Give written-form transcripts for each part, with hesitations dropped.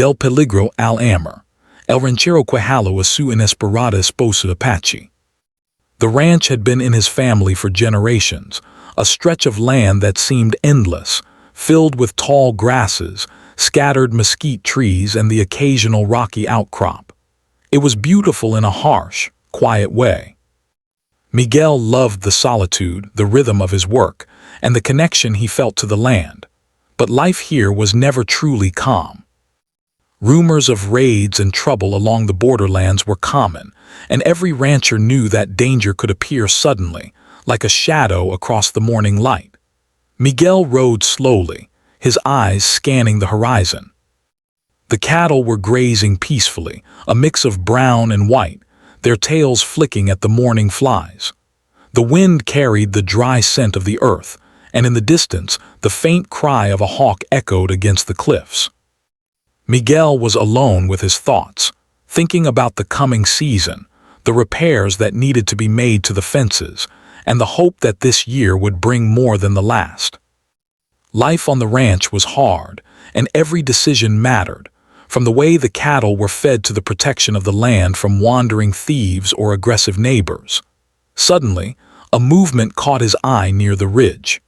del peligro al amor. El ranchero que halló a su inesperada esposa apache. The ranch had been in his family for generations, a stretch of land that seemed endless, filled with tall grasses, scattered mesquite trees, and the occasional rocky outcrop. It was beautiful in a harsh, quiet way. Miguel loved the solitude, the rhythm of his work, and the connection he felt to the land. But life here was never truly calm. Rumors of raids and trouble along the borderlands were common, and every rancher knew that danger could appear suddenly, like a shadow across the morning light. Miguel rode slowly, his eyes scanning the horizon. The cattle were grazing peacefully, a mix of brown and white, their tails flicking at the morning flies. The wind carried the dry scent of the earth, and in the distance, the faint cry of a hawk echoed against the cliffs. Miguel was alone with his thoughts, thinking about the coming season, the repairs that needed to be made to the fences, and the hope that this year would bring more than the last. Life on the ranch was hard, and every decision mattered, from the way the cattle were fed to the protection of the land from wandering thieves or aggressive neighbors. Suddenly, a movement caught his eye near the ridge.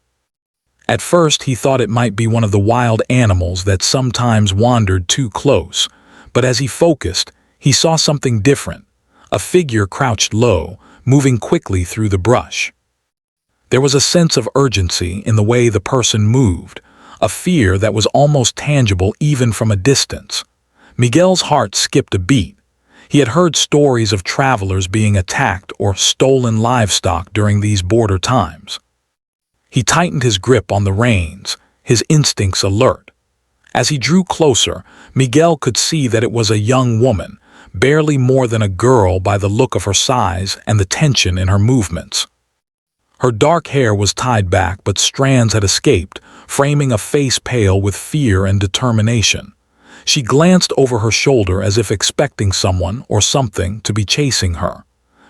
At first, he thought it might be one of the wild animals that sometimes wandered too close, but as he focused, he saw something different, a figure crouched low, moving quickly through the brush. There was a sense of urgency in the way the person moved, a fear that was almost tangible even from a distance. Miguel's heart skipped a beat. He had heard stories of travelers being attacked or stolen livestock during these border times. He tightened his grip on the reins, his instincts alert. As he drew closer, Miguel could see that it was a young woman, barely more than a girl by the look of her size and the tension in her movements. Her dark hair was tied back, but strands had escaped, framing a face pale with fear and determination. She glanced over her shoulder as if expecting someone or something to be chasing her.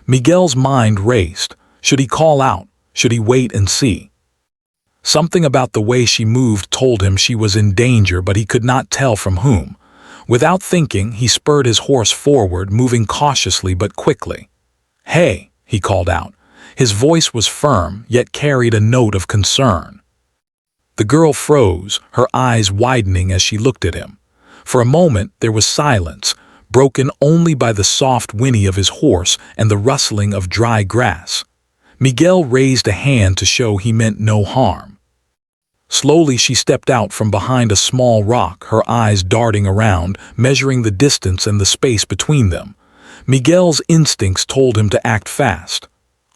Miguel's mind raced. Should he call out? Should he wait and see? Something about the way she moved told him she was in danger, but he could not tell from whom. Without thinking, he spurred his horse forward, moving cautiously but quickly. "Hey," he called out. His voice was firm, yet carried a note of concern. The girl froze, her eyes widening as she looked at him. For a moment, there was silence, broken only by the soft whinny of his horse and the rustling of dry grass. Miguel raised a hand to show he meant no harm. Slowly she stepped out from behind a small rock, her eyes darting around, measuring the distance and the space between them. Miguel's instincts told him to act fast.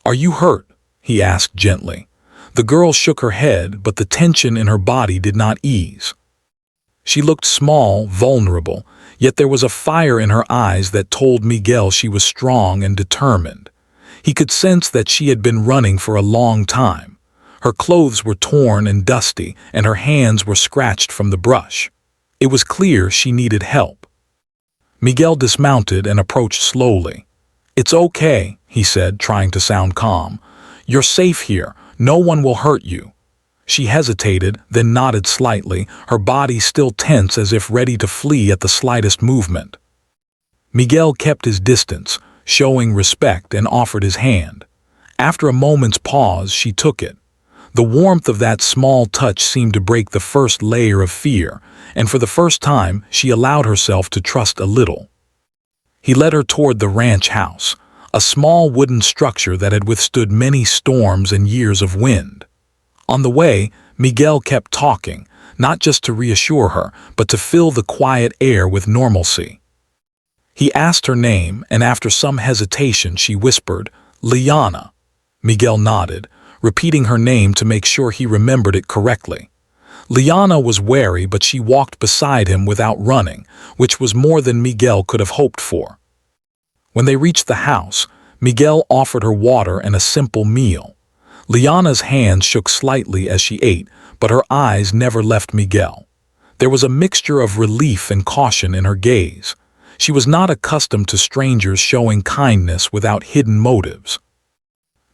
"Are you hurt?" he asked gently. The girl shook her head, but the tension in her body did not ease. She looked small, vulnerable, yet there was a fire in her eyes that told Miguel she was strong and determined. He could sense that she had been running for a long time. Her clothes were torn and dusty, and her hands were scratched from the brush. It was clear she needed help. Miguel dismounted and approached slowly. "It's okay," he said, trying to sound calm. "You're safe here. No one will hurt you." She hesitated, then nodded slightly, her body still tense as if ready to flee at the slightest movement. Miguel kept his distance, showing respect, and offered his hand. After a moment's pause, she took it. The warmth of that small touch seemed to break the first layer of fear, and for the first time, she allowed herself to trust a little. He led her toward the ranch house, a small wooden structure that had withstood many storms and years of wind. On the way, Miguel kept talking, not just to reassure her, but to fill the quiet air with normalcy. He asked her name, and after some hesitation, she whispered, "Liana." Miguel nodded, repeating her name to make sure he remembered it correctly. Liana was wary, but she walked beside him without running, which was more than Miguel could have hoped for. When they reached the house, Miguel offered her water and a simple meal. Liana's hands shook slightly as she ate, but her eyes never left Miguel. There was a mixture of relief and caution in her gaze. She was not accustomed to strangers showing kindness without hidden motives.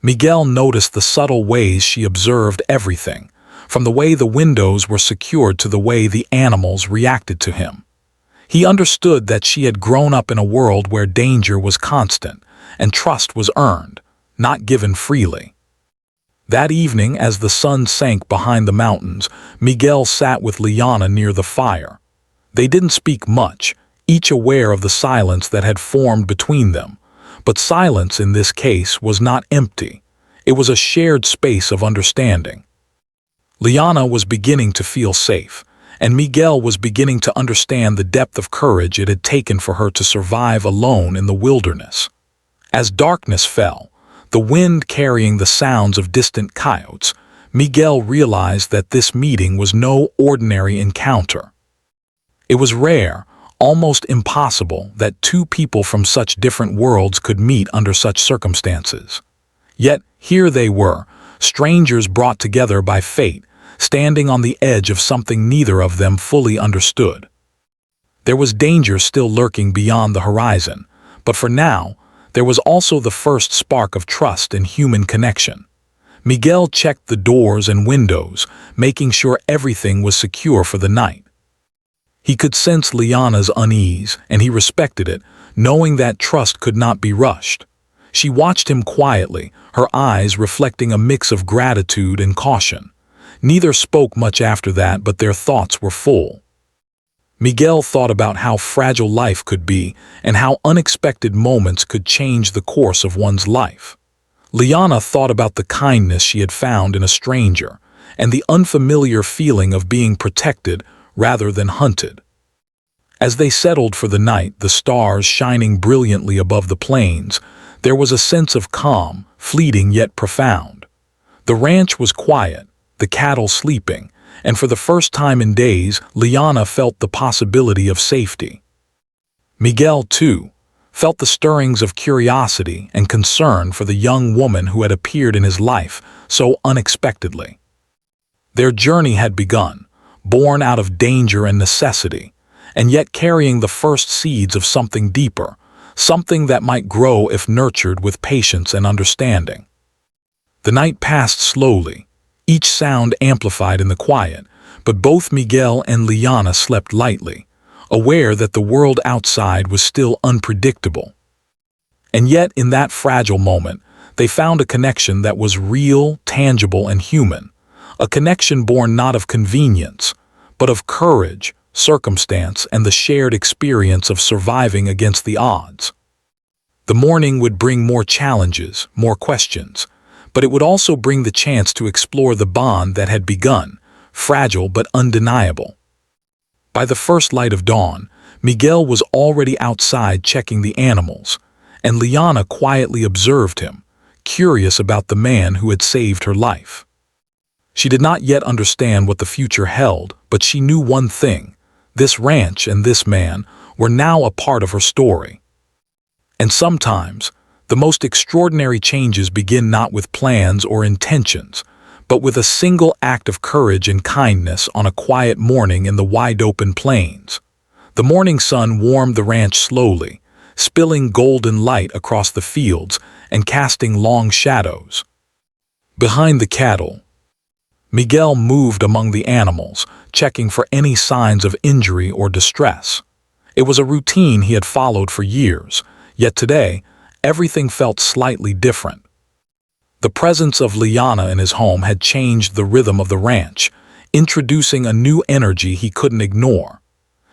Miguel noticed the subtle ways she observed everything, from the way the windows were secured to the way the animals reacted to him. He understood that she had grown up in a world where danger was constant and trust was earned, not given freely. That evening, as the sun sank behind the mountains, Miguel sat with Liana near the fire. They didn't speak much, each aware of the silence that had formed between them. But silence in this case was not empty. It was a shared space of understanding. Liana was beginning to feel safe, and Miguel was beginning to understand the depth of courage it had taken for her to survive alone in the wilderness. As darkness fell, the wind carrying the sounds of distant coyotes, Miguel realized that this meeting was no ordinary encounter. It was rare, almost impossible, that two people from such different worlds could meet under such circumstances. Yet here they were, strangers brought together by fate, standing on the edge of something neither of them fully understood. There was danger still lurking beyond the horizon, but for now, there was also the first spark of trust and human connection. Miguel checked the doors and windows, making sure everything was secure for the night. He could sense Liana's unease, and he respected it, knowing that trust could not be rushed. She watched him quietly, her eyes reflecting a mix of gratitude and caution. Neither spoke much after that, but their thoughts were full. Miguel thought about how fragile life could be and how unexpected moments could change the course of one's life. Liana thought about the kindness she had found in a stranger and the unfamiliar feeling of being protected rather than hunted. As they settled for the night, the stars shining brilliantly above the plains, there was a sense of calm, fleeting yet profound. The ranch was quiet, the cattle sleeping, and for the first time in days, Liana felt the possibility of safety. Miguel, too, felt the stirrings of curiosity and concern for the young woman who had appeared in his life so unexpectedly. Their journey had begun, born out of danger and necessity, and yet carrying the first seeds of something deeper, something that might grow if nurtured with patience and understanding. The night passed slowly, each sound amplified in the quiet, but both Miguel and Liana slept lightly, aware that the world outside was still unpredictable. And yet, in that fragile moment, they found a connection that was real, tangible, and human, a connection born not of convenience, but of courage, circumstance, and the shared experience of surviving against the odds. The morning would bring more challenges, more questions, but it would also bring the chance to explore the bond that had begun, fragile but undeniable. By the first light of dawn, Miguel was already outside checking the animals, and Liana quietly observed him, curious about the man who had saved her life. She did not yet understand what the future held, but she knew one thing: this ranch and this man were now a part of her story. And sometimes, the most extraordinary changes begin not with plans or intentions, but with a single act of courage and kindness on a quiet morning in the wide-open plains. The morning sun warmed the ranch slowly, spilling golden light across the fields and casting long shadows. Behind the cattle, Miguel moved among the animals, checking for any signs of injury or distress. It was a routine he had followed for years, yet today, everything felt slightly different. The presence of Liana in his home had changed the rhythm of the ranch, introducing a new energy he couldn't ignore.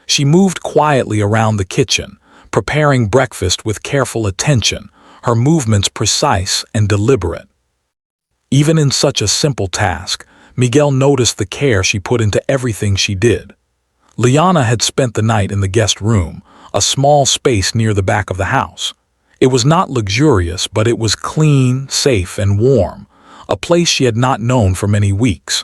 She moved quietly around the kitchen, preparing breakfast with careful attention, her movements precise and deliberate. Even in such a simple task, Miguel noticed the care she put into everything she did. Liana had spent the night in the guest room, a small space near the back of the house. It was not luxurious, but it was clean, safe, and warm, a place she had not known for many weeks.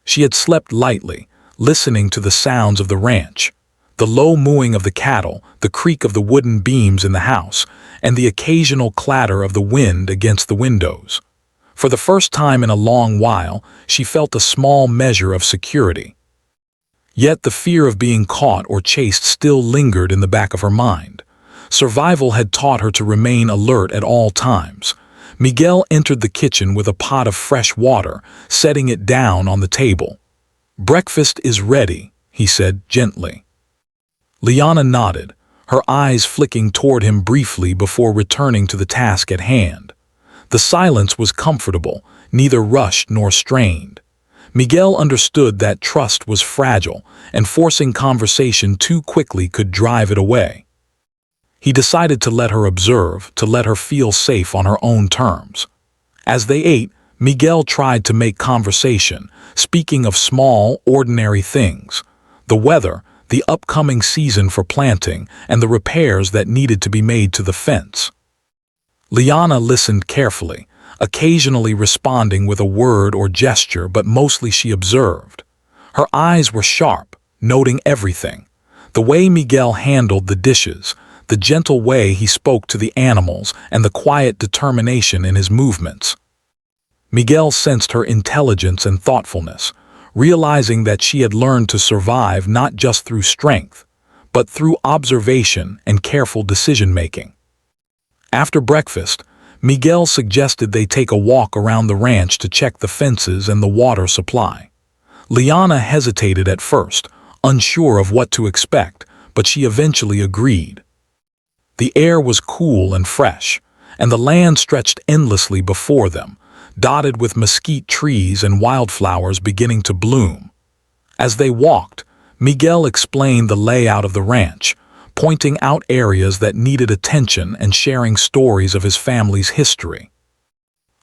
She had slept lightly, listening to the sounds of the ranch, the low mooing of the cattle, the creak of the wooden beams in the house, and the occasional clatter of the wind against the windows. For the first time in a long while, she felt a small measure of security. Yet the fear of being caught or chased still lingered in the back of her mind. Survival had taught her to remain alert at all times. Miguel entered the kitchen with a pot of fresh water, setting it down on the table. "Breakfast is ready," he said gently. Liana nodded, her eyes flicking toward him briefly before returning to the task at hand. The silence was comfortable, neither rushed nor strained. Miguel understood that trust was fragile, and forcing conversation too quickly could drive it away. He decided to let her observe, to let her feel safe on her own terms. As they ate, Miguel tried to make conversation, speaking of small, ordinary things: the weather, the upcoming season for planting, and the repairs that needed to be made to the fence. Liana listened carefully, occasionally responding with a word or gesture, but mostly she observed. Her eyes were sharp, noting everything: the way Miguel handled the dishes, the gentle way he spoke to the animals, and the quiet determination in his movements. Miguel sensed her intelligence and thoughtfulness, realizing that she had learned to survive not just through strength, but through observation and careful decision-making. After breakfast, Miguel suggested they take a walk around the ranch to check the fences and the water supply. Liana hesitated at first, unsure of what to expect, but she eventually agreed. The air was cool and fresh, and the land stretched endlessly before them, dotted with mesquite trees and wildflowers beginning to bloom. As they walked, Miguel explained the layout of the ranch, pointing out areas that needed attention and sharing stories of his family's history.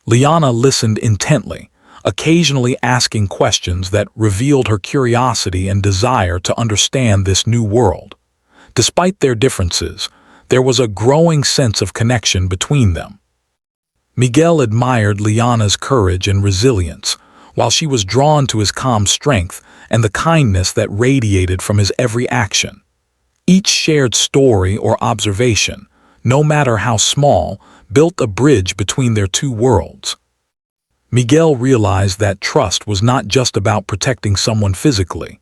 Liana listened intently, occasionally asking questions that revealed her curiosity and desire to understand this new world. Despite their differences, there was a growing sense of connection between them. Miguel admired Liana's courage and resilience, while she was drawn to his calm strength and the kindness that radiated from his every action. Each shared story or observation, no matter how small, built a bridge between their two worlds. Miguel realized that trust was not just about protecting someone physically.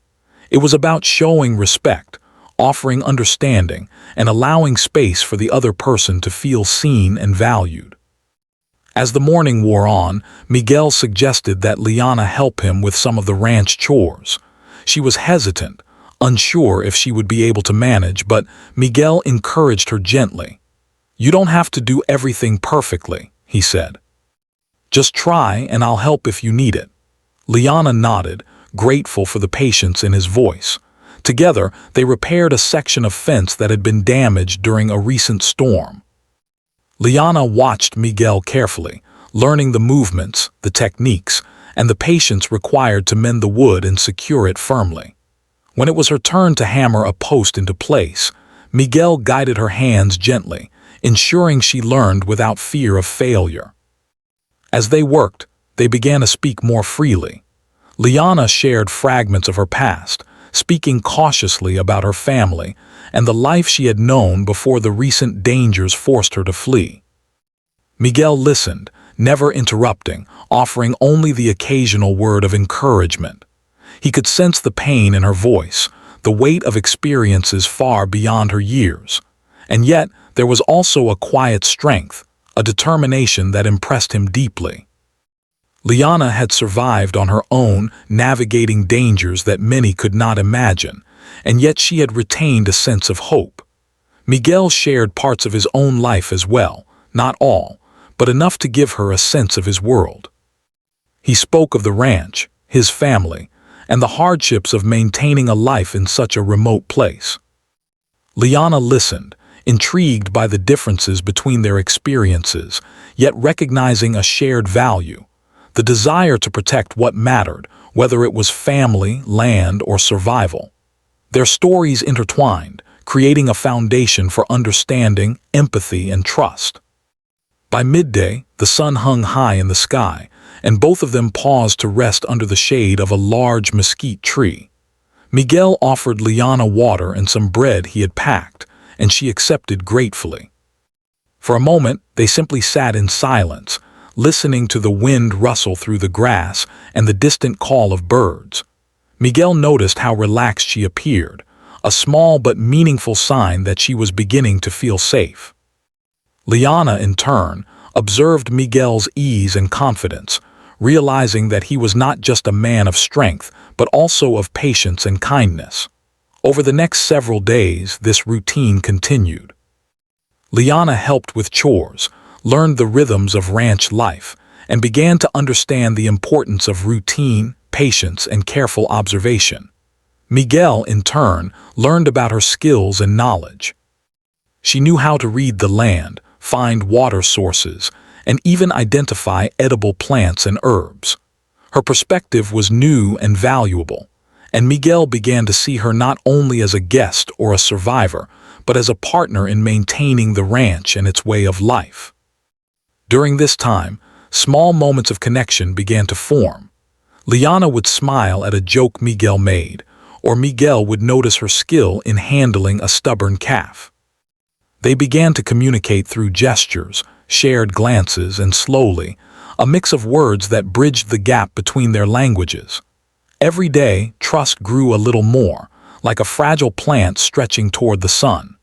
It was about showing respect, offering understanding, and allowing space for the other person to feel seen and valued. As the morning wore on, Miguel suggested that Liana help him with some of the ranch chores. She was hesitant, unsure if she would be able to manage, but Miguel encouraged her gently. "You don't have to do everything perfectly," he said. "Just try and I'll help if you need it." Liana nodded, grateful for the patience in his voice. Together, they repaired a section of fence that had been damaged during a recent storm. Liana watched Miguel carefully, learning the movements, the techniques, and the patience required to mend the wood and secure it firmly. When it was her turn to hammer a post into place, Miguel guided her hands gently, ensuring she learned without fear of failure. As they worked, they began to speak more freely. Liana shared fragments of her past, speaking cautiously about her family and the life she had known before the recent dangers forced her to flee. Miguel listened, never interrupting, offering only the occasional word of encouragement. He could sense the pain in her voice, the weight of experiences far beyond her years. And yet, there was also a quiet strength, a determination that impressed him deeply. Liana had survived on her own, navigating dangers that many could not imagine, and yet she had retained a sense of hope. Miguel shared parts of his own life as well, not all, but enough to give her a sense of his world. He spoke of the ranch, his family, and the hardships of maintaining a life in such a remote place. Liana listened, intrigued by the differences between their experiences, yet recognizing a shared value: the desire to protect what mattered, whether it was family, land, or survival. Their stories intertwined, creating a foundation for understanding, empathy, and trust. By midday, the sun hung high in the sky, and both of them paused to rest under the shade of a large mesquite tree. Miguel offered Liana water and some bread he had packed, and she accepted gratefully. For a moment, they simply sat in silence, listening to the wind rustle through the grass and the distant call of birds. Miguel noticed how relaxed she appeared, a small but meaningful sign that she was beginning to feel safe. Liana, in turn, observed Miguel's ease and confidence, realizing that he was not just a man of strength, but also of patience and kindness. Over the next several days, this routine continued. Liana helped with chores, learned the rhythms of ranch life, and began to understand the importance of routine, patience, and careful observation. Miguel, in turn, learned about her skills and knowledge. She knew how to read the land, find water sources, and even identify edible plants and herbs. Her perspective was new and valuable, and Miguel began to see her not only as a guest or a survivor, but as a partner in maintaining the ranch and its way of life. During this time, small moments of connection began to form. Liana would smile at a joke Miguel made, or Miguel would notice her skill in handling a stubborn calf. They began to communicate through gestures, shared glances, and slowly, a mix of words that bridged the gap between their languages. Every day, trust grew a little more, like a fragile plant stretching toward the sun.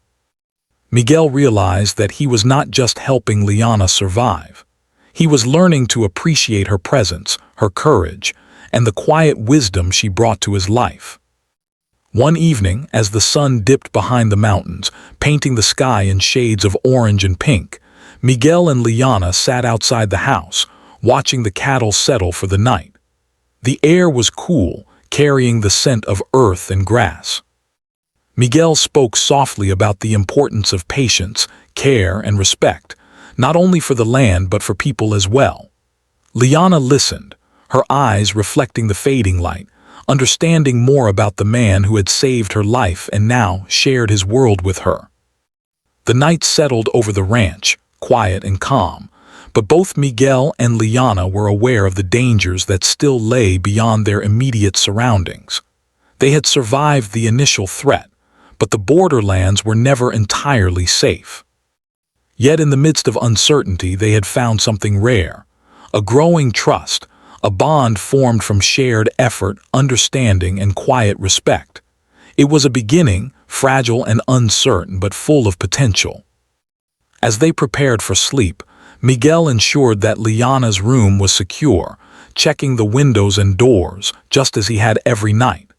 Miguel realized that he was not just helping Liana survive. He was learning to appreciate her presence, her courage, and the quiet wisdom she brought to his life. One evening, as the sun dipped behind the mountains, painting the sky in shades of orange and pink, Miguel and Liana sat outside the house, watching the cattle settle for the night. The air was cool, carrying the scent of earth and grass. Miguel spoke softly about the importance of patience, care, and respect, not only for the land but for people as well. Liana listened, her eyes reflecting the fading light, understanding more about the man who had saved her life and now shared his world with her. The night settled over the ranch, quiet and calm, but both Miguel and Liana were aware of the dangers that still lay beyond their immediate surroundings. They had survived the initial threat, but the borderlands were never entirely safe. Yet in the midst of uncertainty, they had found something rare, a growing trust, a bond formed from shared effort, understanding, and quiet respect. It was a beginning, fragile and uncertain, but full of potential. As they prepared for sleep, Miguel ensured that Liana's room was secure, checking the windows and doors, just as he had every night.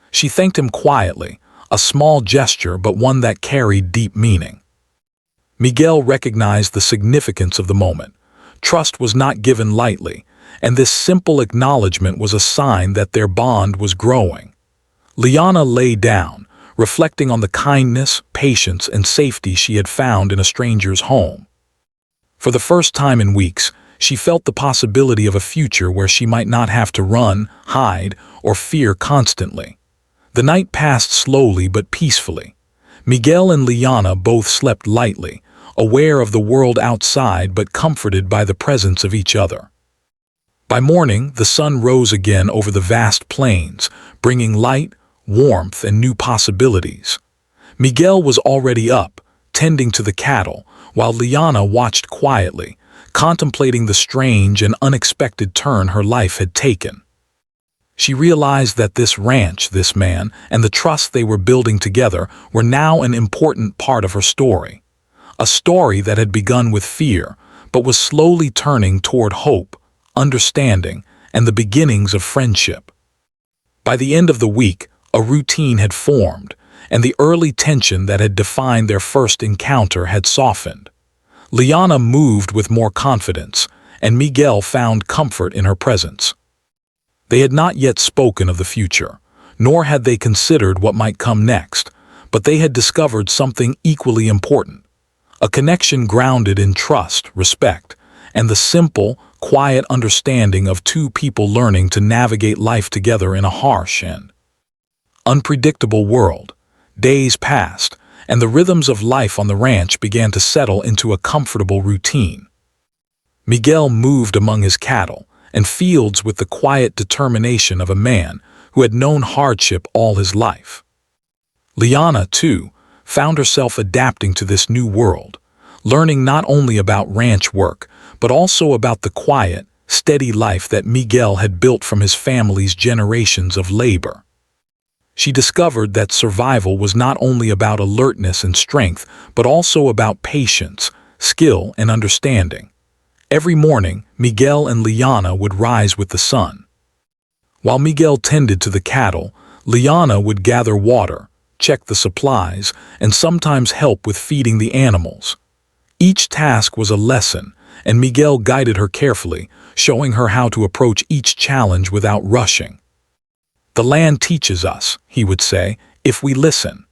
She thanked him quietly, a small gesture but one that carried deep meaning. Miguel recognized the significance of the moment. Trust was not given lightly, and this simple acknowledgement was a sign that their bond was growing. Liana lay down, reflecting on the kindness, patience, and safety she had found in a stranger's home. For the first time in weeks, she felt the possibility of a future where she might not have to run, hide, or fear constantly. The night passed slowly but peacefully. Miguel and Liana both slept lightly, aware of the world outside but comforted by the presence of each other. By morning, the sun rose again over the vast plains, bringing light, warmth, and new possibilities. Miguel was already up, tending to the cattle, while Liana watched quietly, contemplating the strange and unexpected turn her life had taken. She realized that this ranch, this man, and the trust they were building together were now an important part of her story. A story that had begun with fear, but was slowly turning toward hope, understanding, and the beginnings of friendship. By the end of the week, a routine had formed, and the early tension that had defined their first encounter had softened. Liana moved with more confidence, and Miguel found comfort in her presence. They had not yet spoken of the future, nor had they considered what might come next, but they had discovered something equally important, a connection grounded in trust, respect, and the simple, quiet understanding of two people learning to navigate life together in a harsh and unpredictable world. Days passed, and the rhythms of life on the ranch began to settle into a comfortable routine. Miguel moved among his cattle and fields with the quiet determination of a man who had known hardship all his life. Liana, too, found herself adapting to this new world, learning not only about ranch work, but also about the quiet, steady life that Miguel had built from his family's generations of labor. She discovered that survival was not only about alertness and strength, but also about patience, skill, and understanding. Every morning, Miguel and Liana would rise with the sun. While Miguel tended to the cattle, Liana would gather water, check the supplies, and sometimes help with feeding the animals. Each task was a lesson, and Miguel guided her carefully, showing her how to approach each challenge without rushing. "The land teaches us," he would say, "if we listen."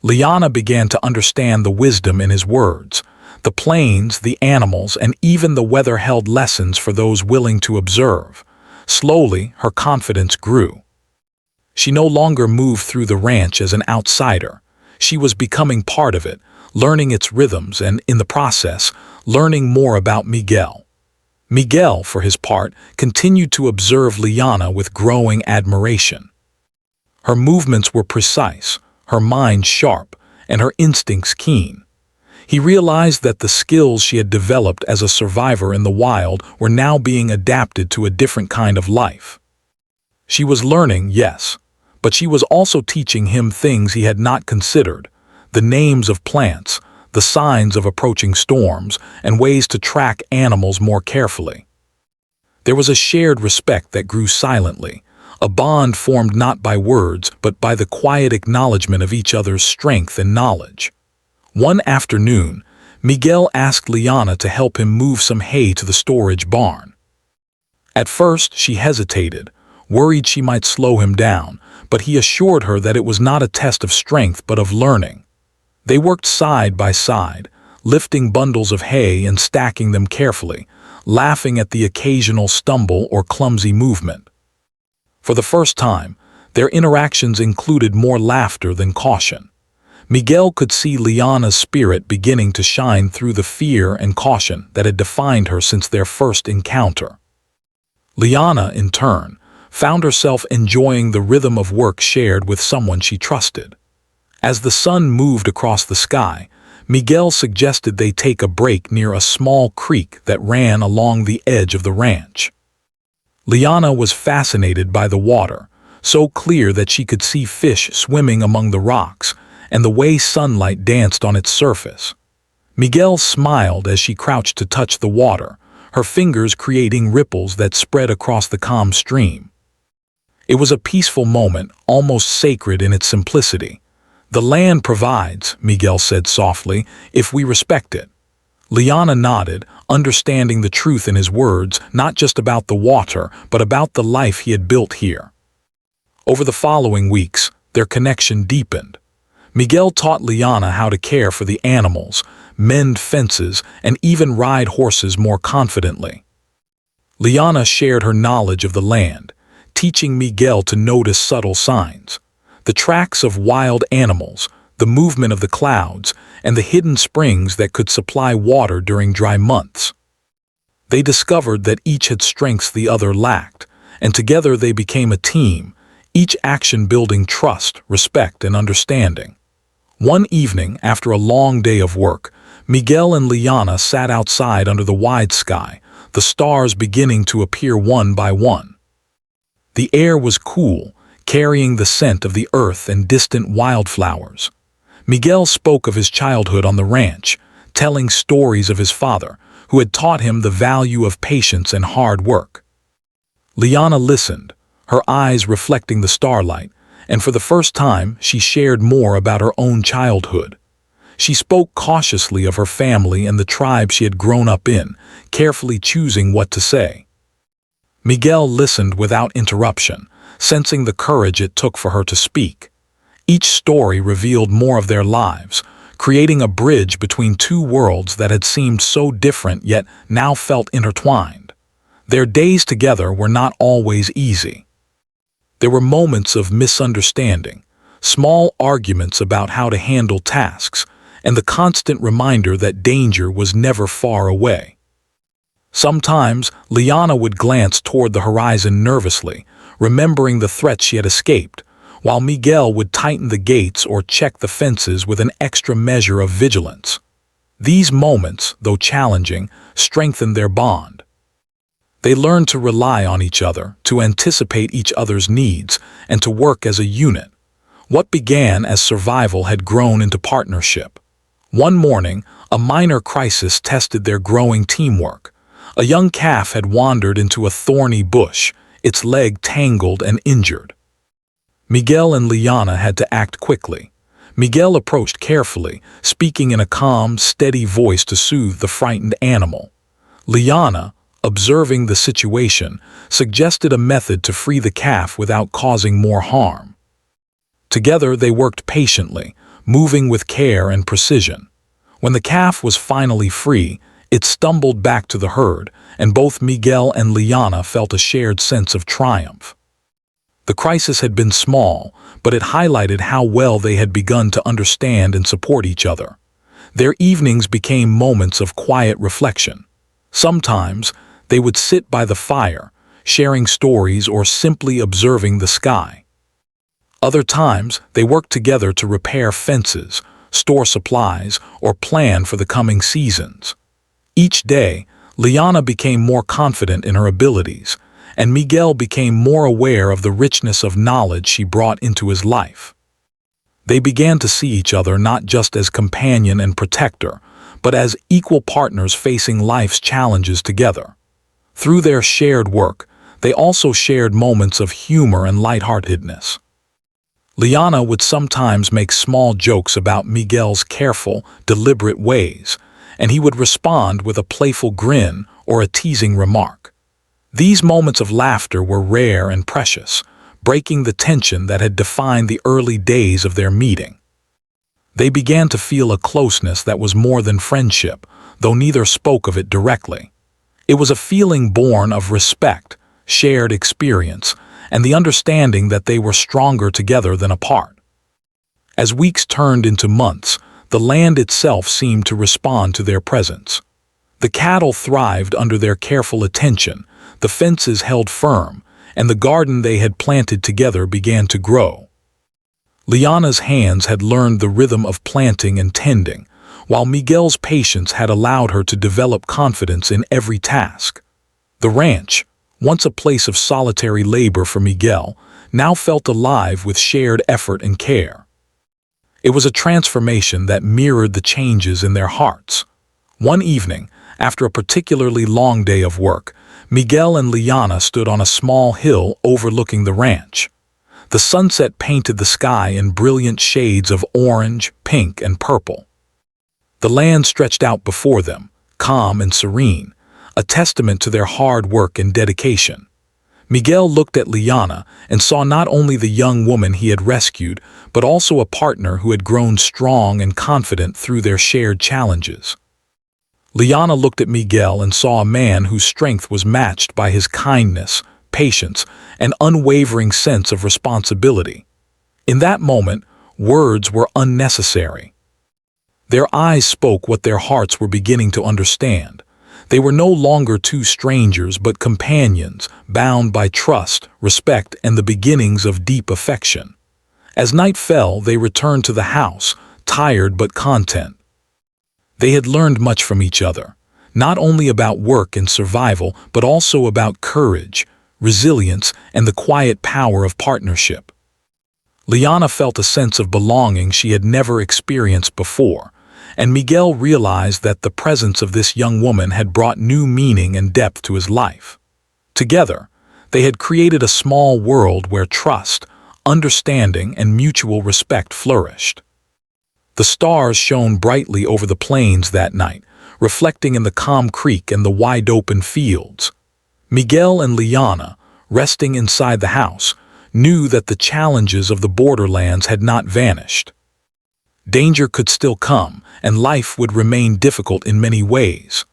Liana began to understand the wisdom in his words. The plains, the animals, and even the weather held lessons for those willing to observe. Slowly, her confidence grew. She no longer moved through the ranch as an outsider. She was becoming part of it, learning its rhythms and, in the process, learning more about Miguel. Miguel, for his part, continued to observe Liana with growing admiration. Her movements were precise, her mind sharp, and her instincts keen. He realized that the skills she had developed as a survivor in the wild were now being adapted to a different kind of life. She was learning, yes, but she was also teaching him things he had not considered: the names of plants, the signs of approaching storms, and ways to track animals more carefully. There was a shared respect that grew silently, a bond formed not by words but by the quiet acknowledgement of each other's strength and knowledge. One afternoon, Miguel asked Liana to help him move some hay to the storage barn. At first, she hesitated, worried she might slow him down, but he assured her that it was not a test of strength but of learning. They worked side by side, lifting bundles of hay and stacking them carefully, laughing at the occasional stumble or clumsy movement. For the first time, their interactions included more laughter than caution. Miguel could see Liana's spirit beginning to shine through the fear and caution that had defined her since their first encounter. Liana, in turn, found herself enjoying the rhythm of work shared with someone she trusted. As the sun moved across the sky, Miguel suggested they take a break near a small creek that ran along the edge of the ranch. Liana was fascinated by the water, so clear that she could see fish swimming among the rocks, and the way sunlight danced on its surface. Miguel smiled as she crouched to touch the water, her fingers creating ripples that spread across the calm stream. It was a peaceful moment, almost sacred in its simplicity. "The land provides," Miguel said softly, "if we respect it." Liana nodded, understanding the truth in his words, not just about the water, but about the life he had built here. Over the following weeks, their connection deepened. Miguel taught Liana how to care for the animals, mend fences, and even ride horses more confidently. Liana shared her knowledge of the land, teaching Miguel to notice subtle signs: the tracks of wild animals, the movement of the clouds, and the hidden springs that could supply water during dry months. They discovered that each had strengths the other lacked, and together they became a team, each action building trust, respect, and understanding. One evening, after a long day of work, Miguel and Liana sat outside under the wide sky, the stars beginning to appear one by one. The air was cool, carrying the scent of the earth and distant wildflowers. Miguel spoke of his childhood on the ranch, telling stories of his father, who had taught him the value of patience and hard work. Liana listened, her eyes reflecting the starlight, and for the first time she shared more about her own childhood. She spoke cautiously of her family and the tribe she had grown up in, carefully choosing what to say. Miguel listened without interruption, sensing the courage it took for her to speak. Each story revealed more of their lives, creating a bridge between two worlds that had seemed so different yet now felt intertwined. Their days together were not always easy. There were moments of misunderstanding, small arguments about how to handle tasks, and the constant reminder that danger was never far away. Sometimes, Liana would glance toward the horizon nervously, remembering the threats she had escaped, while Miguel would tighten the gates or check the fences with an extra measure of vigilance. These moments, though challenging, strengthened their bond. They learned to rely on each other, to anticipate each other's needs, and to work as a unit. What began as survival had grown into partnership. One morning, a minor crisis tested their growing teamwork. A young calf had wandered into a thorny bush, its leg tangled and injured. Miguel and Liana had to act quickly. Miguel approached carefully, speaking in a calm, steady voice to soothe the frightened animal. Liana, observing the situation, suggested a method to free the calf without causing more harm. Together they worked patiently, moving with care and precision. When the calf was finally free, it stumbled back to the herd, and both Miguel and Liana felt a shared sense of triumph. The crisis had been small, but it highlighted how well they had begun to understand and support each other. Their evenings became moments of quiet reflection. Sometimes, they would sit by the fire, sharing stories or simply observing the sky. Other times, they worked together to repair fences, store supplies, or plan for the coming seasons. Each day, Liana became more confident in her abilities, and Miguel became more aware of the richness of knowledge she brought into his life. They began to see each other not just as companion and protector, but as equal partners facing life's challenges together. Through their shared work, they also shared moments of humor and lightheartedness. Liana would sometimes make small jokes about Miguel's careful, deliberate ways, and he would respond with a playful grin or a teasing remark. These moments of laughter were rare and precious, breaking the tension that had defined the early days of their meeting. They began to feel a closeness that was more than friendship, though neither spoke of it directly. It was a feeling born of respect, shared experience, and the understanding that they were stronger together than apart. As weeks turned into months, the land itself seemed to respond to their presence. The cattle thrived under their careful attention, the fences held firm, and the garden they had planted together began to grow. Liana's hands had learned the rhythm of planting and tending, while Miguel's patience had allowed her to develop confidence in every task. The ranch, once a place of solitary labor for Miguel, now felt alive with shared effort and care. It was a transformation that mirrored the changes in their hearts. One evening, after a particularly long day of work, Miguel and Liana stood on a small hill overlooking the ranch. The sunset painted the sky in brilliant shades of orange, pink, and purple. The land stretched out before them, calm and serene, a testament to their hard work and dedication. Miguel looked at Liana and saw not only the young woman he had rescued, but also a partner who had grown strong and confident through their shared challenges. Liana looked at Miguel and saw a man whose strength was matched by his kindness, patience, and unwavering sense of responsibility. In that moment, words were unnecessary. Their eyes spoke what their hearts were beginning to understand. They were no longer two strangers but companions, bound by trust, respect, and the beginnings of deep affection. As night fell, they returned to the house, tired but content. They had learned much from each other, not only about work and survival, but also about courage, resilience, and the quiet power of partnership. Liana felt a sense of belonging she had never experienced before, and Miguel realized that the presence of this young woman had brought new meaning and depth to his life. Together, they had created a small world where trust, understanding, and mutual respect flourished. The stars shone brightly over the plains that night, reflecting in the calm creek and the wide-open fields. Miguel and Liana, resting inside the house, knew that the challenges of the borderlands had not vanished. Danger could still come, and life would remain difficult in many ways.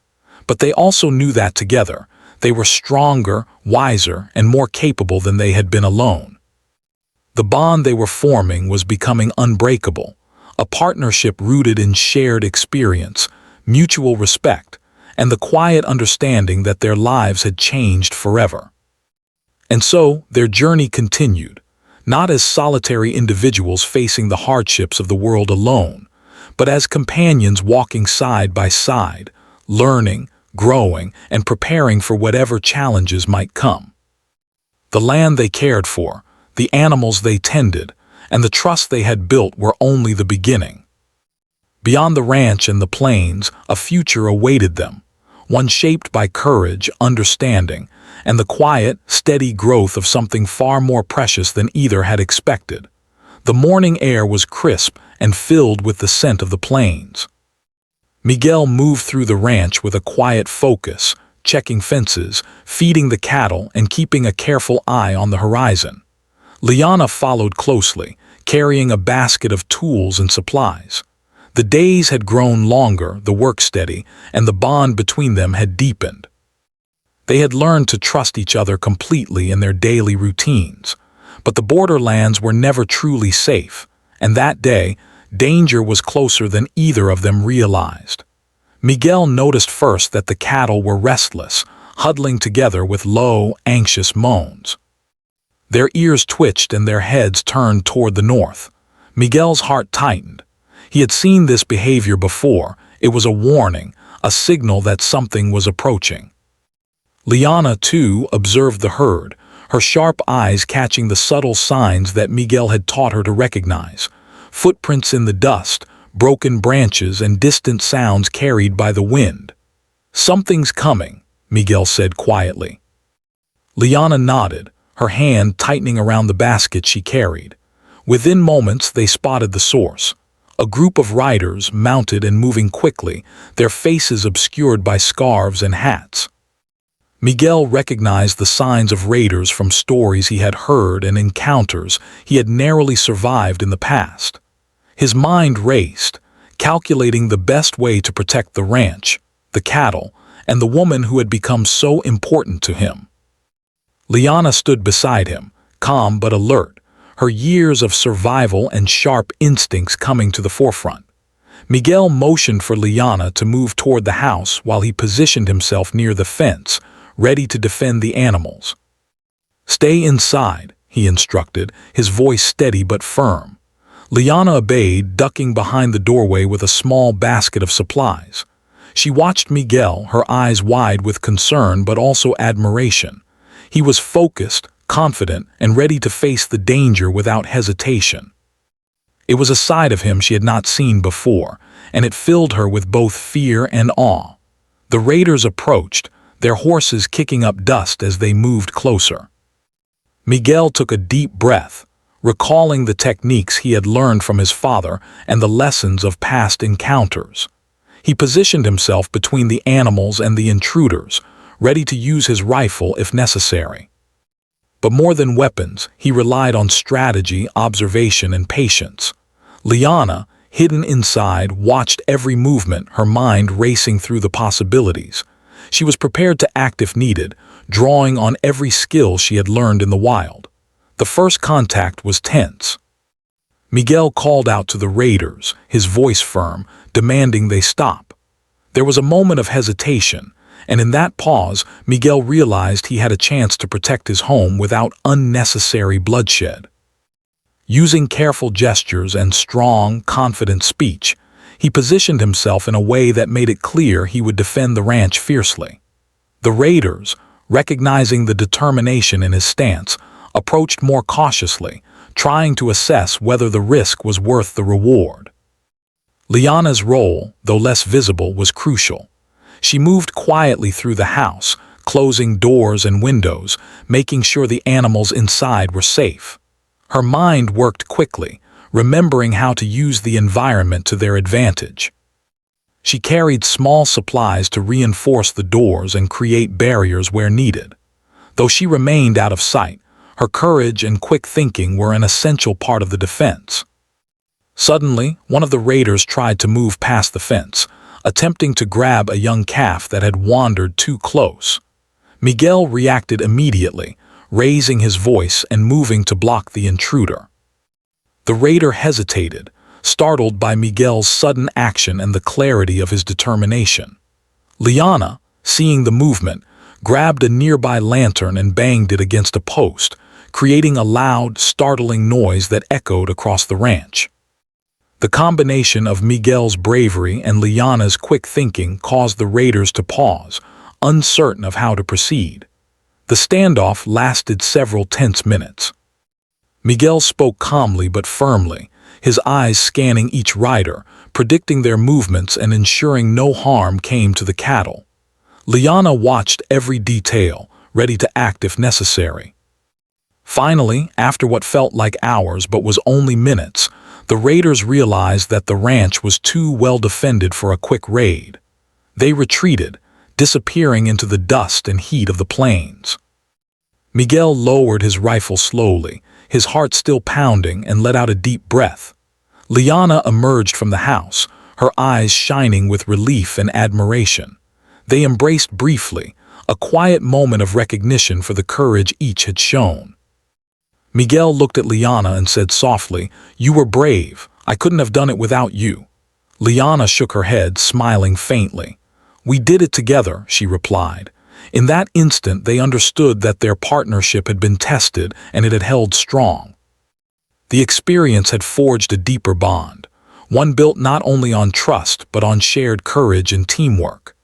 But they also knew that together, they were stronger, wiser, and more capable than they had been alone. The bond they were forming was becoming unbreakable, a partnership rooted in shared experience, mutual respect, and the quiet understanding that their lives had changed forever. And so, their journey continued, not as solitary individuals facing the hardships of the world alone, but as companions walking side by side, learning, growing, and preparing for whatever challenges might come. The land they cared for, the animals they tended, and the trust they had built were only the beginning. Beyond the ranch and the plains, a future awaited them, one shaped by courage, understanding, and the quiet, steady growth of something far more precious than either had expected. The morning air was crisp, and filled with the scent of the plains. Miguel moved through the ranch with a quiet focus, checking fences, feeding the cattle, and keeping a careful eye on the horizon. Liana followed closely, carrying a basket of tools and supplies. The days had grown longer, the work steady, and the bond between them had deepened. They had learned to trust each other completely in their daily routines. But the borderlands were never truly safe, and that day, danger was closer than either of them realized. Miguel noticed first that the cattle were restless, huddling together with low, anxious moans. Their ears twitched and their heads turned toward the north. Miguel's heart tightened. He had seen this behavior before. It was a warning, a signal that something was approaching. Liana, too, observed the herd, her sharp eyes catching the subtle signs that Miguel had taught her to recognize. Footprints in the dust, broken branches, and distant sounds carried by the wind. "Something's coming," Miguel said quietly. Liana nodded, her hand tightening around the basket she carried. Within moments they spotted the source. A group of riders, mounted and moving quickly, their faces obscured by scarves and hats. Miguel recognized the signs of raiders from stories he had heard and encounters he had narrowly survived in the past. His mind raced, calculating the best way to protect the ranch, the cattle, and the woman who had become so important to him. Liana stood beside him, calm but alert, her years of survival and sharp instincts coming to the forefront. Miguel motioned for Liana to move toward the house while he positioned himself near the fence, ready to defend the animals. "Stay inside," he instructed, his voice steady but firm. Liana obeyed, ducking behind the doorway with a small basket of supplies. She watched Miguel, her eyes wide with concern but also admiration. He was focused, confident, and ready to face the danger without hesitation. It was a side of him she had not seen before, and it filled her with both fear and awe. The raiders approached, their horses kicking up dust as they moved closer. Miguel took a deep breath, recalling the techniques he had learned from his father and the lessons of past encounters. He positioned himself between the animals and the intruders, ready to use his rifle if necessary. But more than weapons, he relied on strategy, observation, and patience. Liana, hidden inside, watched every movement, her mind racing through the possibilities. She was prepared to act if needed, drawing on every skill she had learned in the wild. The first contact was tense. Miguel called out to the raiders, his voice firm, demanding they stop. There was a moment of hesitation, and in that pause, Miguel realized he had a chance to protect his home without unnecessary bloodshed. Using careful gestures and strong, confident speech, he positioned himself in a way that made it clear he would defend the ranch fiercely. The raiders, recognizing the determination in his stance, approached more cautiously, trying to assess whether the risk was worth the reward. Liana's role, though less visible, was crucial. She moved quietly through the house, closing doors and windows, making sure the animals inside were safe. Her mind worked quickly, remembering how to use the environment to their advantage. She carried small supplies to reinforce the doors and create barriers where needed. Though she remained out of sight, her courage and quick thinking were an essential part of the defense. Suddenly, one of the raiders tried to move past the fence, attempting to grab a young calf that had wandered too close. Miguel reacted immediately, raising his voice and moving to block the intruder. The raider hesitated, startled by Miguel's sudden action and the clarity of his determination. Liana, seeing the movement, grabbed a nearby lantern and banged it against a post, creating a loud, startling noise that echoed across the ranch. The combination of Miguel's bravery and Liana's quick thinking caused the raiders to pause, uncertain of how to proceed. The standoff lasted several tense minutes. Miguel spoke calmly but firmly, his eyes scanning each rider, predicting their movements and ensuring no harm came to the cattle. Liana watched every detail, ready to act if necessary. Finally, after what felt like hours but was only minutes, The raiders realized that the ranch was too well defended for a quick raid. They retreated, disappearing into the dust and heat of the plains. Miguel lowered his rifle slowly, his heart still pounding, and let out a deep breath. Liana emerged from the house, her eyes shining with relief and admiration. They embraced briefly, a quiet moment of recognition for the courage each had shown. Miguel looked at Liana and said softly, "You were brave. I couldn't have done it without you." Liana shook her head, smiling faintly. "We did it together," she replied. In that instant, they understood that their partnership had been tested and it had held strong. The experience had forged a deeper bond, one built not only on trust but on shared courage and teamwork.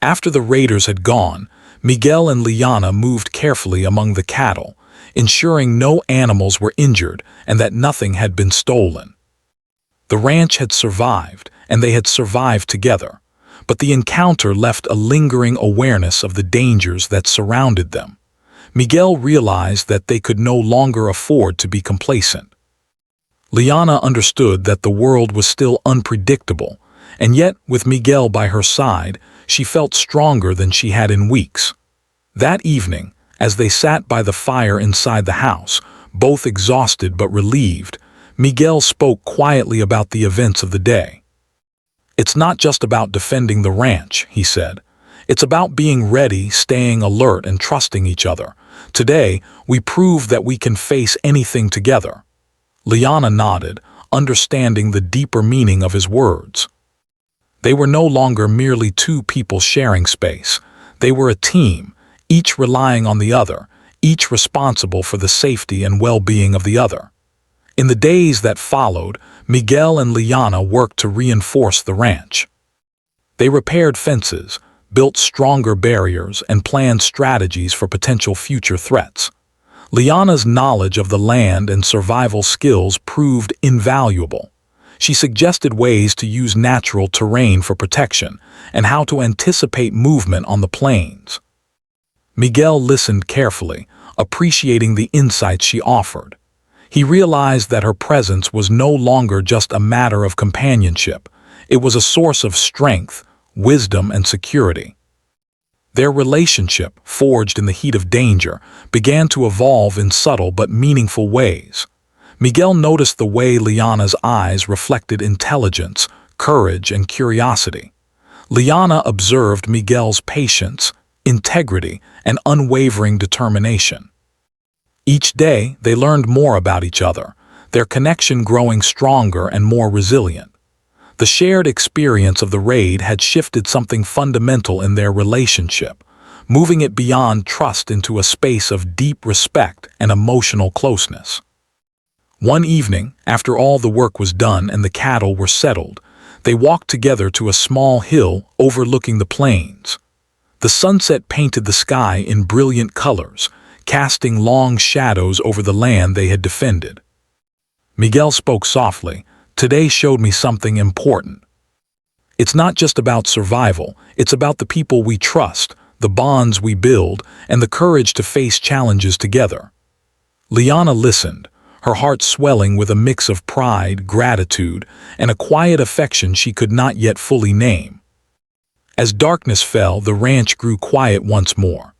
After the raiders had gone, Miguel and Liana moved carefully among the cattle, ensuring no animals were injured and that nothing had been stolen. The ranch had survived, and they had survived together, but the encounter left a lingering awareness of the dangers that surrounded them. Miguel realized that they could no longer afford to be complacent. Liana understood that the world was still unpredictable, and yet, with Miguel by her side, she felt stronger than she had in weeks. That evening, as they sat by the fire inside the house, both exhausted but relieved, Miguel spoke quietly about the events of the day. "It's not just about defending the ranch," he said. "It's about being ready, staying alert, and trusting each other. Today, we proved that we can face anything together." Liana nodded, understanding the deeper meaning of his words. They were no longer merely two people sharing space. They were a team, each relying on the other, each responsible for the safety and well-being of the other. In the days that followed, Miguel and Liana worked to reinforce the ranch. They repaired fences, built stronger barriers, and planned strategies for potential future threats. Liana's knowledge of the land and survival skills proved invaluable. She suggested ways to use natural terrain for protection and how to anticipate movement on the plains. Miguel listened carefully, appreciating the insights she offered. He realized that her presence was no longer just a matter of companionship. It was a source of strength, wisdom, and security. Their relationship, forged in the heat of danger, began to evolve in subtle but meaningful ways. Miguel noticed the way Liana's eyes reflected intelligence, courage, and curiosity. Liana observed Miguel's patience, integrity, and unwavering determination. Each day, they learned more about each other, their connection growing stronger and more resilient. The shared experience of the raid had shifted something fundamental in their relationship, moving it beyond trust into a space of deep respect and emotional closeness. One evening, after all the work was done and the cattle were settled, they walked together to a small hill overlooking the plains. The sunset painted the sky in brilliant colors, casting long shadows over the land they had defended. Miguel spoke softly, "Today showed me something important. It's not just about survival, it's about the people we trust, the bonds we build, and the courage to face challenges together." Liana listened, her heart swelling with a mix of pride, gratitude, and a quiet affection she could not yet fully name. As darkness fell, the ranch grew quiet once more.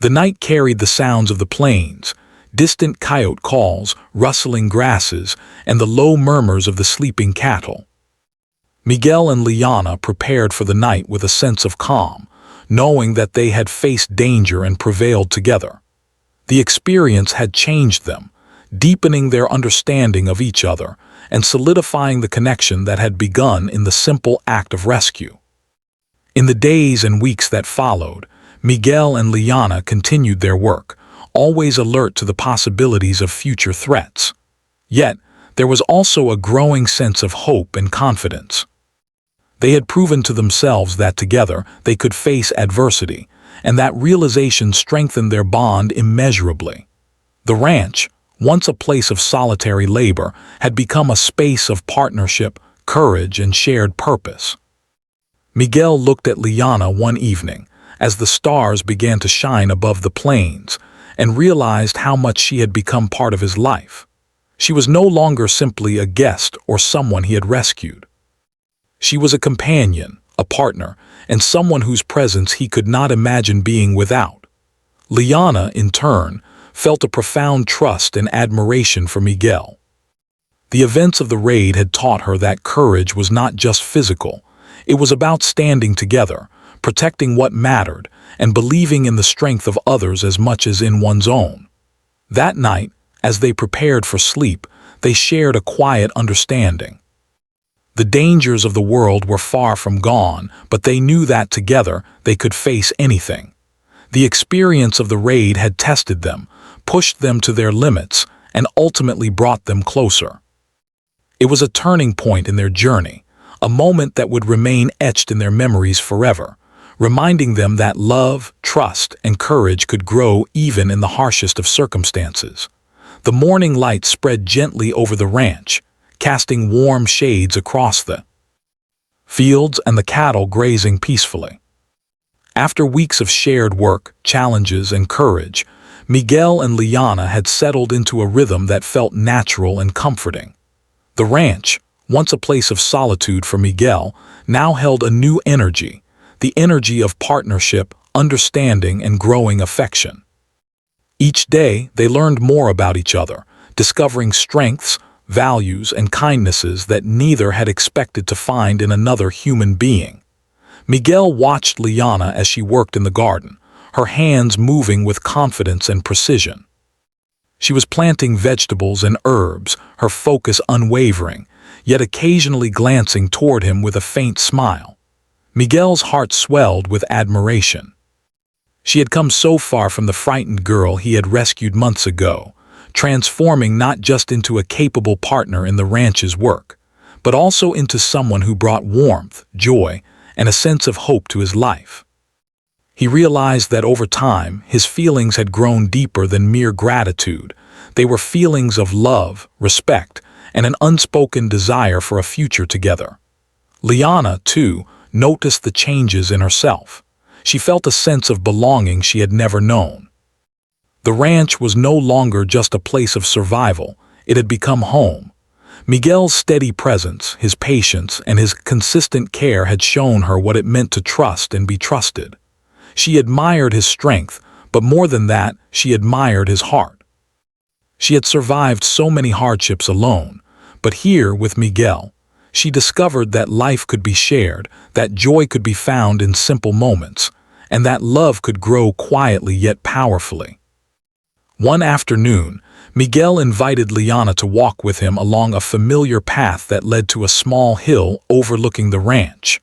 The night carried the sounds of the plains, distant coyote calls, rustling grasses, and the low murmurs of the sleeping cattle. Miguel and Liana prepared for the night with a sense of calm, knowing that they had faced danger and prevailed together. The experience had changed them, deepening their understanding of each other and solidifying the connection that had begun in the simple act of rescue. In the days and weeks that followed, Miguel and Liana continued their work, always alert to the possibilities of future threats. Yet, there was also a growing sense of hope and confidence. They had proven to themselves that together they could face adversity, and that realization strengthened their bond immeasurably. The ranch, once a place of solitary labor, had become a space of partnership, courage, and shared purpose. Miguel looked at Liana one evening, as the stars began to shine above the plains, and realized how much she had become part of his life. She was no longer simply a guest or someone he had rescued. She was a companion, a partner, and someone whose presence he could not imagine being without. Liana, in turn, felt a profound trust and admiration for Miguel. The events of the raid had taught her that courage was not just physical. It was about standing together, protecting what mattered, and believing in the strength of others as much as in one's own. That night, as they prepared for sleep, they shared a quiet understanding. The dangers of the world were far from gone, but they knew that together they could face anything. The experience of the raid had tested them, pushed them to their limits, and ultimately brought them closer. It was a turning point in their journey, a moment that would remain etched in their memories forever, reminding them that love, trust, and courage could grow even in the harshest of circumstances. The morning light spread gently over the ranch, casting warm shades across the fields and the cattle grazing peacefully. After weeks of shared work, challenges, and courage, Miguel and Liana had settled into a rhythm that felt natural and comforting. The ranch, once a place of solitude for Miguel, now held a new energy, the energy of partnership, understanding, and growing affection. Each day, they learned more about each other, discovering strengths, values, and kindnesses that neither had expected to find in another human being. Miguel watched Liana as she worked in the garden, her hands moving with confidence and precision. She was planting vegetables and herbs, her focus unwavering, yet occasionally glancing toward him with a faint smile. Miguel's heart swelled with admiration. She had come so far from the frightened girl he had rescued months ago, transforming not just into a capable partner in the ranch's work, but also into someone who brought warmth, joy, and a sense of hope to his life. He realized that over time, his feelings had grown deeper than mere gratitude. They were feelings of love, respect, and an unspoken desire for a future together. Liana, too, noticed the changes in herself. She felt a sense of belonging she had never known. The ranch was no longer just a place of survival, it had become home. Miguel's steady presence, his patience, and his consistent care had shown her what it meant to trust and be trusted. She admired his strength, but more than that, she admired his heart. She had survived so many hardships alone, but here, with Miguel, she discovered that life could be shared, that joy could be found in simple moments, and that love could grow quietly yet powerfully. One afternoon, Miguel invited Liana to walk with him along a familiar path that led to a small hill overlooking the ranch.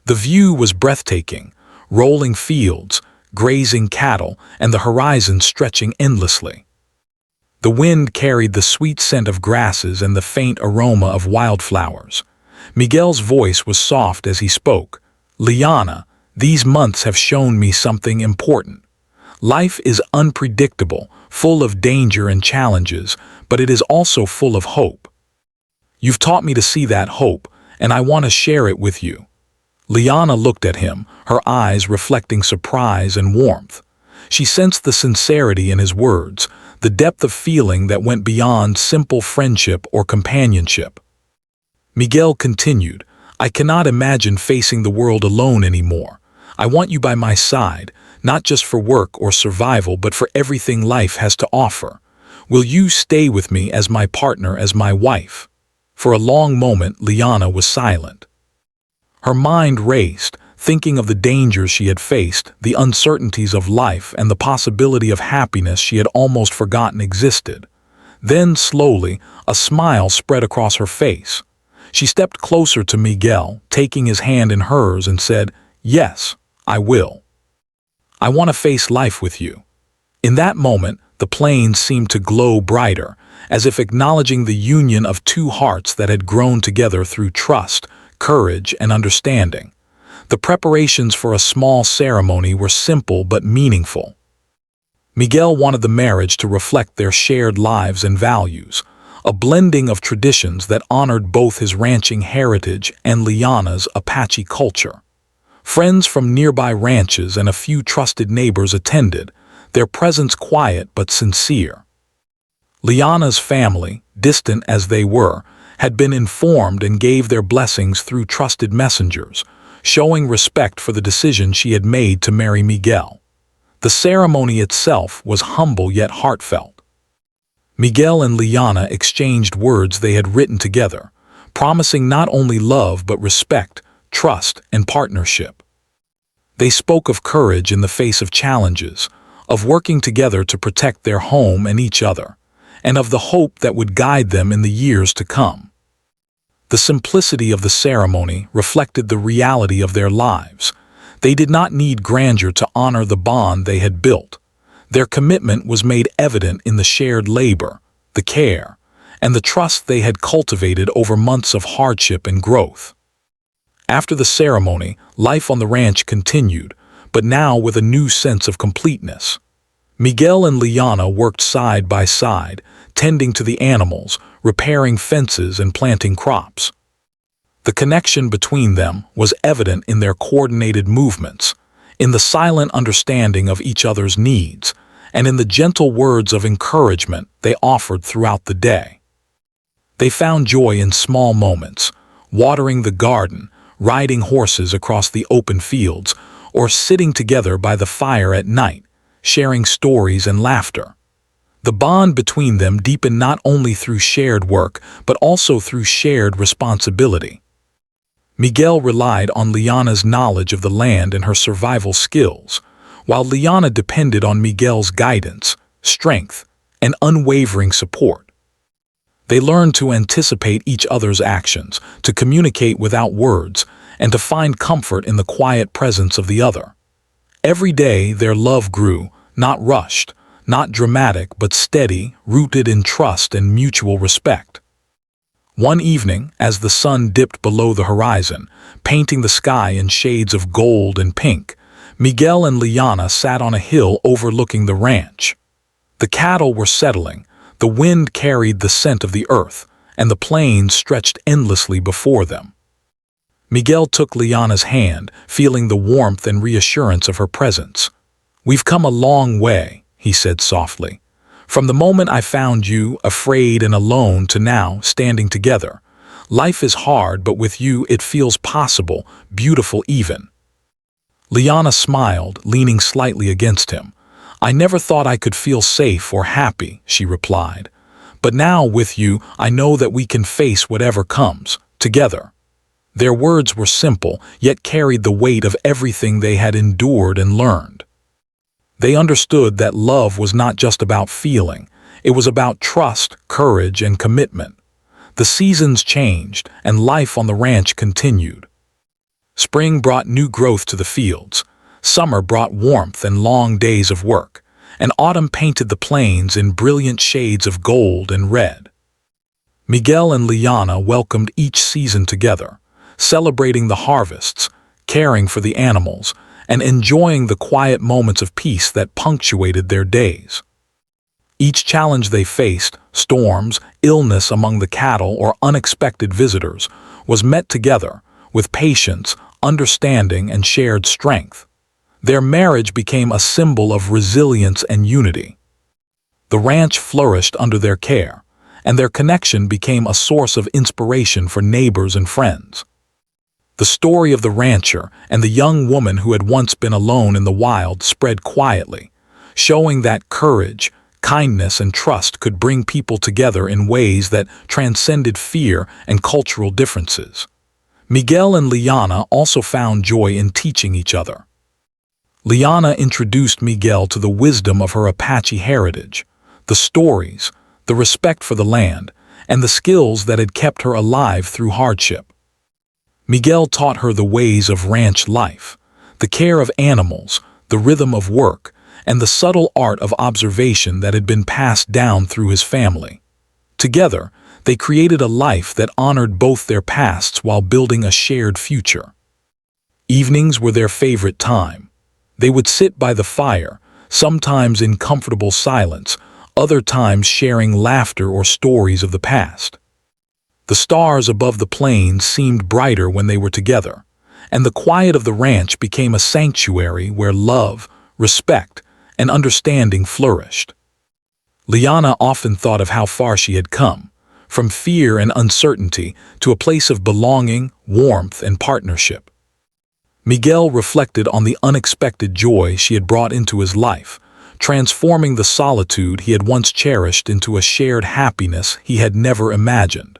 The view was breathtaking, rolling fields, grazing cattle, and the horizon stretching endlessly. The wind carried the sweet scent of grasses and the faint aroma of wildflowers. Miguel's voice was soft as he spoke. "Liana, these months have shown me something important. Life is unpredictable, full of danger and challenges, but it is also full of hope. You've taught me to see that hope, and I want to share it with you." Liana looked at him, her eyes reflecting surprise and warmth. She sensed the sincerity in his words, the depth of feeling that went beyond simple friendship or companionship. Miguel continued, "I cannot imagine facing the world alone anymore. I want you by my side, not just for work or survival, but for everything life has to offer. Will you stay with me as my partner, as my wife?" For a long moment, Liana was silent. Her mind raced, thinking of the dangers she had faced, the uncertainties of life, and the possibility of happiness she had almost forgotten existed. Then, slowly, a smile spread across her face. She stepped closer to Miguel, taking his hand in hers, and said, "Yes, I will. I want to face life with you." In that moment, the plains seemed to glow brighter, as if acknowledging the union of two hearts that had grown together through trust, courage, and understanding. The preparations for a small ceremony were simple but meaningful. Miguel wanted the marriage to reflect their shared lives and values, a blending of traditions that honored both his ranching heritage and Liana's Apache culture. Friends from nearby ranches and a few trusted neighbors attended, their presence quiet but sincere. Liana's family, distant as they were, had been informed and gave their blessings through trusted messengers, showing respect for the decision she had made to marry Miguel. The ceremony itself was humble yet heartfelt. Miguel and Liana exchanged words they had written together, promising not only love but respect, trust, and partnership. They spoke of courage in the face of challenges, of working together to protect their home and each other, and of the hope that would guide them in the years to come. The simplicity of the ceremony reflected the reality of their lives. They did not need grandeur to honor the bond they had built. Their commitment was made evident in the shared labor, the care, and the trust they had cultivated over months of hardship and growth. After the ceremony, life on the ranch continued, but now with a new sense of completeness. Miguel and Liana worked side by side, tending to the animals, repairing fences and planting crops. The connection between them was evident in their coordinated movements, in the silent understanding of each other's needs, and in the gentle words of encouragement they offered throughout the day. They found joy in small moments, watering the garden, riding horses across the open fields, or sitting together by the fire at night, sharing stories and laughter. The bond between them deepened not only through shared work, but also through shared responsibility. Miguel relied on Liana's knowledge of the land and her survival skills, while Liana depended on Miguel's guidance, strength, and unwavering support. They learned to anticipate each other's actions, to communicate without words, and to find comfort in the quiet presence of the other. Every day their love grew, not rushed, not dramatic but steady, rooted in trust and mutual respect. One evening, as the sun dipped below the horizon, painting the sky in shades of gold and pink, Miguel and Liana sat on a hill overlooking the ranch. The cattle were settling, the wind carried the scent of the earth, and the plains stretched endlessly before them. Miguel took Liana's hand, feeling the warmth and reassurance of her presence. "We've come a long way," he said softly. "From the moment I found you, afraid and alone, to now, standing together. Life is hard, but with you it feels possible, beautiful even." Liana smiled, leaning slightly against him. "I never thought I could feel safe or happy," she replied. "But now, with you, I know that we can face whatever comes, together." Their words were simple, yet carried the weight of everything they had endured and learned. They understood that love was not just about feeling, it was about trust, courage, and commitment. The seasons changed, and life on the ranch continued. Spring brought new growth to the fields, summer brought warmth and long days of work, and autumn painted the plains in brilliant shades of gold and red. Miguel and Liana welcomed each season together, celebrating the harvests, caring for the animals, and enjoying the quiet moments of peace that punctuated their days. Each challenge they faced, storms, illness among the cattle, or unexpected visitors, was met together with patience, understanding, and shared strength. Their marriage became a symbol of resilience and unity. The ranch flourished under their care, and their connection became a source of inspiration for neighbors and friends. The story of the rancher and the young woman who had once been alone in the wild spread quietly, showing that courage, kindness, and trust could bring people together in ways that transcended fear and cultural differences. Miguel and Liana also found joy in teaching each other. Liana introduced Miguel to the wisdom of her Apache heritage, the stories, the respect for the land, and the skills that had kept her alive through hardship. Miguel taught her the ways of ranch life, the care of animals, the rhythm of work, and the subtle art of observation that had been passed down through his family. Together, they created a life that honored both their pasts while building a shared future. Evenings were their favorite time. They would sit by the fire, sometimes in comfortable silence, other times sharing laughter or stories of the past. The stars above the plains seemed brighter when they were together, and the quiet of the ranch became a sanctuary where love, respect, and understanding flourished. Liana often thought of how far she had come, from fear and uncertainty to a place of belonging, warmth, and partnership. Miguel reflected on the unexpected joy she had brought into his life, transforming the solitude he had once cherished into a shared happiness he had never imagined.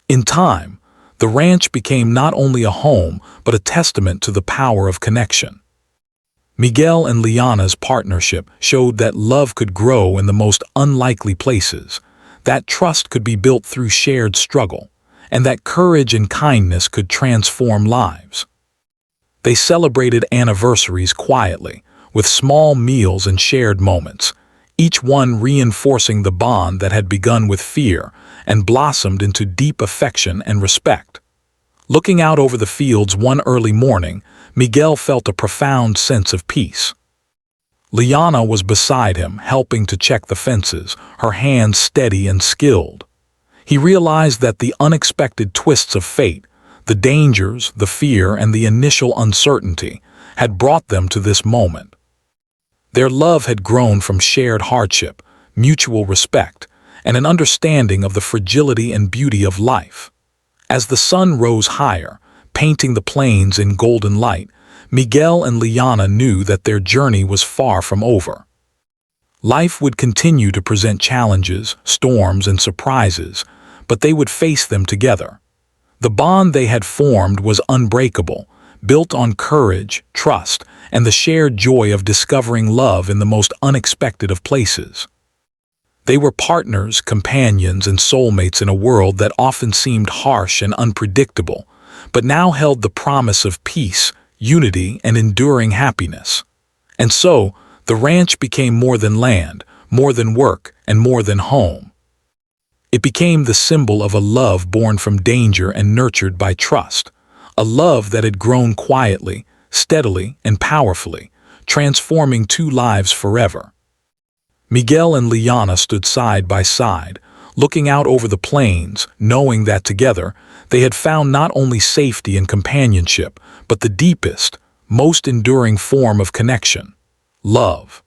In time, the ranch became not only a home but a testament to the power of connection. Miguel and Liana's partnership showed that love could grow in the most unlikely places, that trust could be built through shared struggle, and that courage and kindness could transform lives. They celebrated anniversaries quietly, with small meals and shared moments, each one reinforcing the bond that had begun with fear and blossomed into deep affection and respect. Looking out over the fields one early morning, Miguel felt a profound sense of peace. Liana was beside him, helping to check the fences, her hands steady and skilled. He realized that the unexpected twists of fate, the dangers, the fear, and the initial uncertainty had brought them to this moment. Their love had grown from shared hardship, mutual respect, and an understanding of the fragility and beauty of life. As the sun rose higher, painting the plains in golden light, Miguel and Liana knew that their journey was far from over. Life would continue to present challenges, storms, and surprises, but they would face them together. The bond they had formed was unbreakable, built on courage, trust, and the shared joy of discovering love in the most unexpected of places. They were partners, companions, and soulmates in a world that often seemed harsh and unpredictable, but now held the promise of peace, unity, and enduring happiness. And so, the ranch became more than land, more than work, and more than home. It became the symbol of a love born from danger and nurtured by trust, a love that had grown quietly, steadily, and powerfully, transforming two lives forever. Miguel and Liana stood side by side, looking out over the plains, knowing that together they had found not only safety and companionship, but the deepest, most enduring form of connection: love.